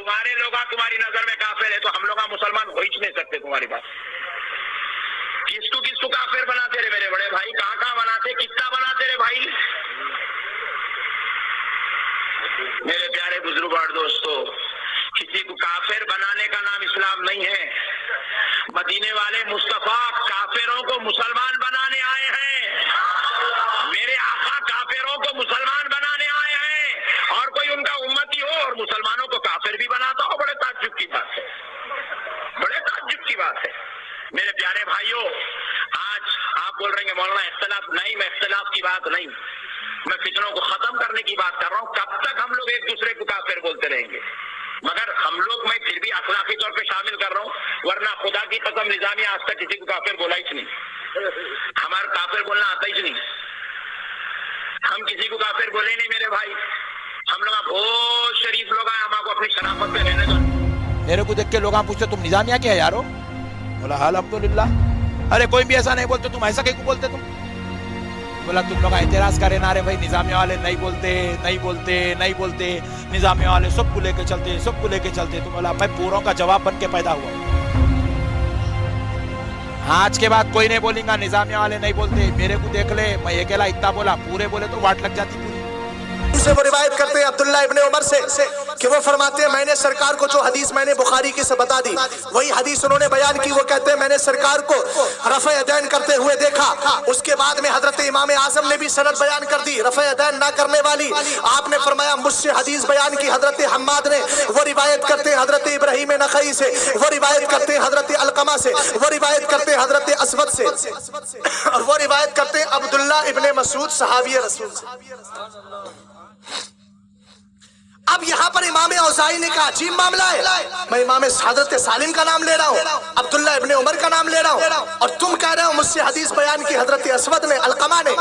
तुम्हारे लोग तुम्हारी नजर में काफिर है तो हम लोग मुसलमान हो ही नहीं सकते तुम्हारी बात। किसको काफिर बनाते रे मेरे बड़े भाई, कहाँ बनाते, कितना बनाते रे भाई। मेरे प्यारे बुजुर्ग और दोस्तों, किसी को काफिर बनाने का नाम इस्लाम नहीं है। मदीने वाले मुस्तफा काफिरों को मुसलमान बनाने आए हैं। मेरे आका काफिरों को मुसलमान बनाने आए हैं, और कोई उनका उम्मती हो और मुसलमानों को काफिर भी बनाता हो, बड़े ताज्जुब की बात है, बड़े ताज्जुब की बात है। मेरे प्यारे भाइयों, आज आप बोल रहे हैं मौलाना इख्तिलाफ नहीं, मैं इख्तिलाफ की बात नहीं, मैं फितनों को खत्म करने की बात कर रहा हूँ। कब तक हम लोग एक दूसरे को काफिर बोलते रहेंगे? मगर हम लोग, मैं फिर भी अखलाकी तौर पे शामिल कर रहा हूँ, वरना खुदा की कसम निजामिया आज तक किसी को काफिर बोला ही नहीं, हमारा काफिर बोलना आता ही नहीं, हम किसी को काफिर बोले नहीं मेरे भाई। हम लोग बहुत शरीफ लोग हैं, हमको अपनी शराफत पे रहने दो। मेरे को देख के लोग पूछते तुम निजामिया क्या है यारो? बोला अल्हम्दुलिल्लाह। अरे कोई भी ऐसा नहीं बोलते, तुम ऐसा क्यों बोलते तुम? बोला तुम लोग एतराज करे ना रे भाई, निजामिया वाले नहीं बोलते, निजामिया वाले सबको लेके चलते। तो बोला मैं पूरों का जवाब बन के पैदा हुआ। आज के बाद कोई नहीं बोलेगा निजामिया वाले नहीं बोलते। मेरे को देख ले, मैं अकेला इतना बोला, पूरे बोले तो वाट लग जाती पूरी। उनसे वो रिवायत करते हैं अब्दुल्ला इब्ने उमर से कि वो फरमाते हैं मैंने सरकार को जो हदीस मैंने बुखारी की से बता दी वही हदीस उन्होंने बयान की। वो कहते हैं मैंने सरकार को रफ़े यदैन करते हुए देखा। उसके बाद में हजरत इमाम आज़म ने भी सनद बयान कर दी रफ़े यदैन ना करने वाली। आपने फरमाया मुझसे हदीस बयान की हजरत हम्माद ने, वो रिवायत करते हैं हजरत इब्राहीम नखई से, वो रिवायत करते हैं हजरत अलकमा से, वो रिवायत करते हैं हजरत असवद से, और वो रिवायत करते हैं अब्दुल्ला इब्ने मसूद सहाबी रसूल। अब यहाँ पर इमाम औज़ाई ने कहा अजीब मामला है, मैं इमाम हजरत सालिम का नाम ले रहा हूँ, अब्दुल्ला इब्ने उमर का नाम ले रहा हूँ, और तुम कह रहे हो मुझसे हदीस बयान की हजरत असवद ने, अलकमा ने,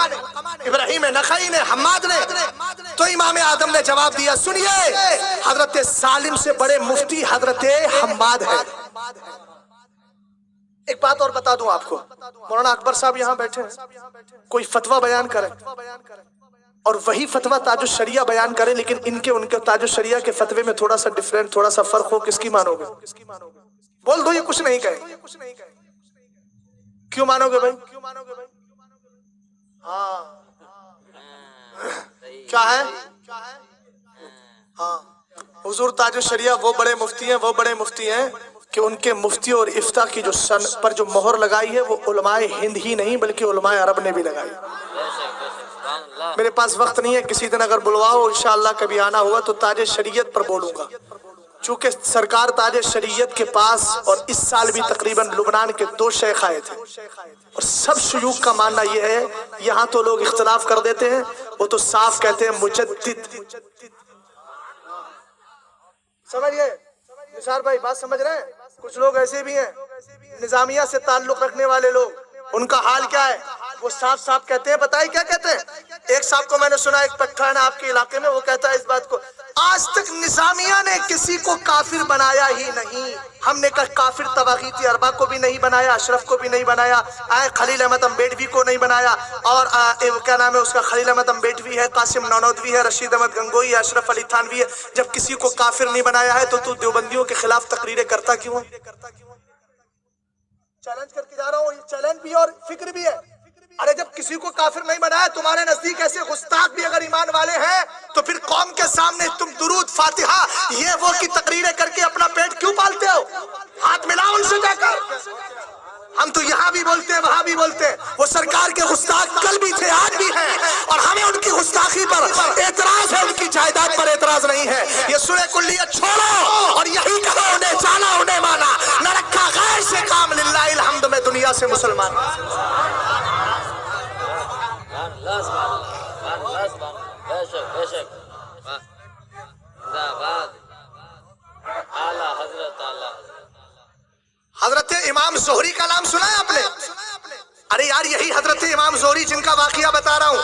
इब्राहीम नखई ने, हम्माद ने। तो इमाम आदम ने जवाब दिया सुनिए, हजरत सालिम से बड़े मुफ्ती हजरत हम्माद है। एक बात और बता दूं आपको, मौलाना अकबर साहब यहाँ बैठे हैं, कोई फतवा बयान करें और वही फतवा ताजुश शरिया बयान करें, लेकिन इनके उनके ताजुश शरिया के फतवे में थोड़ा सा डिफरेंट, थोड़ा सा फर्क हो, किसकी मानोगे? बोल दो ये कुछ नहीं कहे। क्यों मानोगे भाई? हाँ क्या है? हाँ, हुजूर ताजुश शरिया वो बड़े मुफ्ती हैं कि उनके मुफ्ती और इफ्ता की जो सन पर जो मोहर लगाई है वो उलमाए हिंद ही नहीं बल्कि उलमाए अरब ने भी लगाई। मेरे पास वक्त नहीं है, किसी दिन अगर बुलवाओ इंशाअल्लाह कभी आना हुआ तो ताजे शरीयत पर बोलूंगा। चूंकि सरकार ताजे शरीयत के पास और इस साल भी तकरीबन लुबनान के 2 शेख आए थे और सब शुयूख का मानना यह है, यहाँ तो लोग इख्तिलाफ कर देते हैं, वो तो साफ कहते हैं मुजद्दिद। समझिए निसार भाई, बात समझ रहे हैं? कुछ लोग ऐसे भी हैं निजामिया से ताल्लुक रखने वाले लोग, उनका हाल क्या है वो साफ साफ कहते हैं। बताइए क्या कहते हैं? एक साहब को मैंने सुना, एक पट्टा है ना आपके इलाके में, वो कहता है इस बात को, आज तक निजामिया ने किसी को काफिर बनाया ही नहीं। हमने कहा काफिर तवागीती अरबा को भी नहीं बनाया, अशरफ को भी नहीं बनाया, खलील अहमद अम्बेडवी को नहीं बनाया, और क्या नाम है उसका, खलील अहमद अम्बेडवी है, कासिम नौनौदवी है, रशीद अहमद गंगोई है, अशरफ अली थानवी है। जब किसी को काफिर नहीं बनाया है तो तू देवबंदियों के खिलाफ तकरीरें करता क्यों है? चैलेंज करके जा रहा हूँ, चैलेंज भी और फिक्र भी है। अरे जब किसी को काफिर नहीं बनाया, तुम्हारे नजदीक ऐसे गुस्ताख भी अगर ईमान वाले हैं तो फिर कौम के सामने तुम दुरूद फातिहा ये वो की तकरीरें करके अपना पेट क्यों पालते हो? हाथ मिलाओ उनसे जाकर। हम तो यहाँ भी बोलते हैं वहां भी बोलते हैं, वो सरकार के गुस्ताख कल भी थे आज भी हैं, और हमें उनकी गुस्ताखी पर एतराज है, उनकी जायदाद पर एतराज नहीं है। ये सूरह कुल्लियत छोड़ो और यही कहो उन्हें जाना उन्हें माना, न रखा गैर से काम, लिल्लाहिल हम्द में दुनिया से मुसलमान। हजरत इमाम ज़ोहरी का नाम सुना है आपने? अरे यार यही हजरत इमाम ज़ोहरी जिनका वाकया बता रहा हूँ,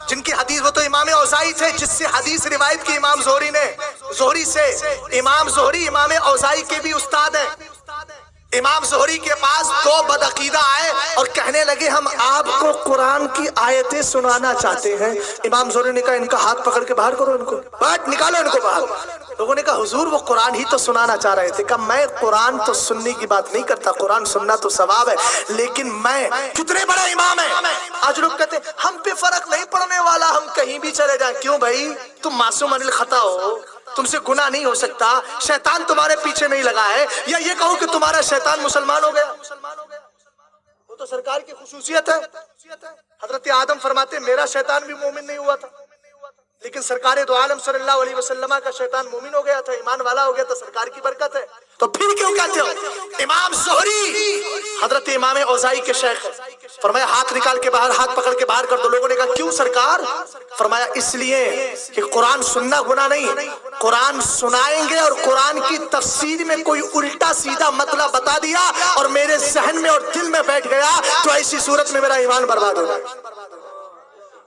जिनकी हदीस, वो तो इमाम औज़ाई थे जिससे हदीस रिवायत की इमाम ज़ोहरी ने, ज़ोहरी से। इमाम ज़ोहरी इमाम औज़ाई के भी उस्ताद हैं। इमाम ज़ोहरी के पास दो बदअकीदा आए और कहने लगे हम आपको कुरान की आयतें सुनाना चाहते हैं। इमाम ज़ोहरी ने कहा इनका हाथ पकड़ के बाहर करो, इनको बाहर निकालो, इनको बाहर। लोगों ने कहा हुजूर वो कुरान ही तो सुनाना चाह रहे थे। कहा मैं कुरान तो सुनने की बात नहीं करता, कुरान सुनना तो सवाब है, लेकिन मैं कितने बड़ा इमाम है। आज लोग कहते हैं हम पे फर्क नहीं पड़ने वाला, हम कहीं भी चले जाएं। क्यों भाई, तुम मासूम अनिल खता हो, तुमसे गुनाह नहीं हो सकता, शैतान तुम्हारे पीछे नहीं लगा है, या ये कहो कि तुम्हारा शैतान मुसलमान हो गया, वो तो सरकार की खुसूसियत है। हजरत आदम फरमाते मेरा शैतान भी मोमिन नहीं हुआ था, लेकिन सरकार दो आलम सल्लल्लाहु अलैहि वसल्लम का शैतान मोमिन हो गया था, ईमान वाला हो गया था, सरकार की बरकत है। तो फिर क्यों कहते हो इमाम ज़ोहरी हजरत इमाम औज़ाई के शेख है। फरमाया हाथ निकाल के बाहर, हाथ पकड़ के बाहर कर दो। लोगों ने कहा क्यों सरकार? फरमाया इसलिए कि कुरान सुनना गुनाह नहीं, कुरान सुनाएंगे और कुरान की तफसीर में कोई उल्टा सीधा मतलब बता दिया और मेरे जहन में और दिल में बैठ गया, तो ऐसी सूरत में मेरा ईमान बर्बाद हो जाए।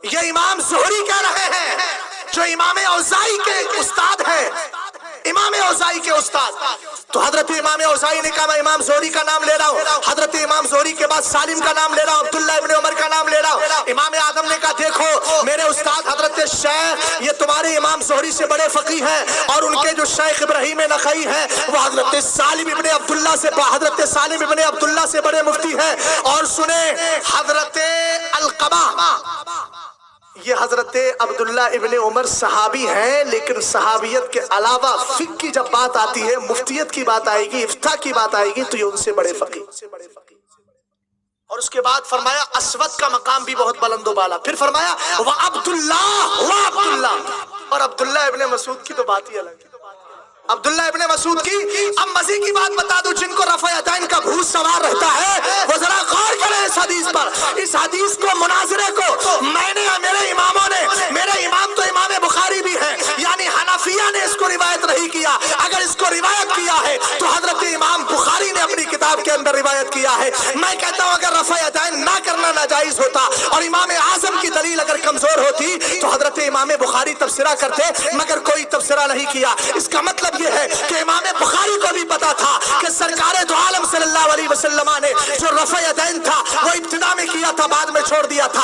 ये इमाम ज़ोहरी कह रहे हैं, जो इमाम औज़ाई के उस्ताद हैं, इमाम औज़ाई के उस्ताद। तो हजरत इमाम औज़ाई ने कहा मैं इमाम ज़ोहरी का नाम ले रहा हूँ। हजरत इमाम ज़ोहरी के बाद सालिम का नाम ले रहा हूँ, अब्दुल्ला इब्ने उमर का नाम ले रहा हूँ। इमाम आदम ने कहा देखो मेरे उस्ताद हजरत शेख ये तुम्हारे इमाम ज़ोहरी से बड़े फकीह हैं, और उनके जो शेख इब्राहिम नखई हैं वो हजरत सालिम इब्ने अब्दुल्ला से बड़े मुफ्ती हैं। और सुने हजरत अलक़मा, ये हजरत अब्दुल्ला इब्ने उमर सहाबी हैं, लेकिन सहाबियत के अलावा फिक़्ह की जब बात आती है, मुफ्तियत की बात आएगी, इफ्ता की बात आएगी, तो ये उनसे बड़े फकीह। और उसके बाद फरमाया असवद का मकाम भी बहुत बुलंदो बाला। फिर फरमाया वह अब्दुल्ला, और अब्दुल्ला इब्ने मसूद की तो बात ही अलग है। अब्दुल्ला इब्ने मसूद की, अब मज़े की बात बता दूं, जिनको रफ़ा-ए-यदैन का भूत सवार रहता है वो जरा गौर करें इस हदीस पर। इस हदीस को, मुनाज़रे को मैंने या मेरे इमामों ने, मेरे इमाम तो इमाम बुखारी भी है, यानी हनफिया ने इसको रिवायत नहीं किया। अगर इसको रिवायत किया है तो हजरत इमाम बुखारी ने अपनी किताब के अंदर रिवायत किया है। मैं कहता हूँ अगर रफ़ा-ए-यदैन ना करना नाजायज होता और इमाम आज़म की दलील अगर कमजोर होती तो हजरत इमाम बुखारी तफसीरा करते, मगर कोई तफसीरा नहीं किया। इसका मतलब ये है कि इमाम बुखारी को भी पता था कि सरकार दो आलम सल्लल्लाहु अलैहि वसल्लम ने जो रफ़ा-ए-यदैन था वो इब्तिदा में किया था, बाद में छोड़ दिया था।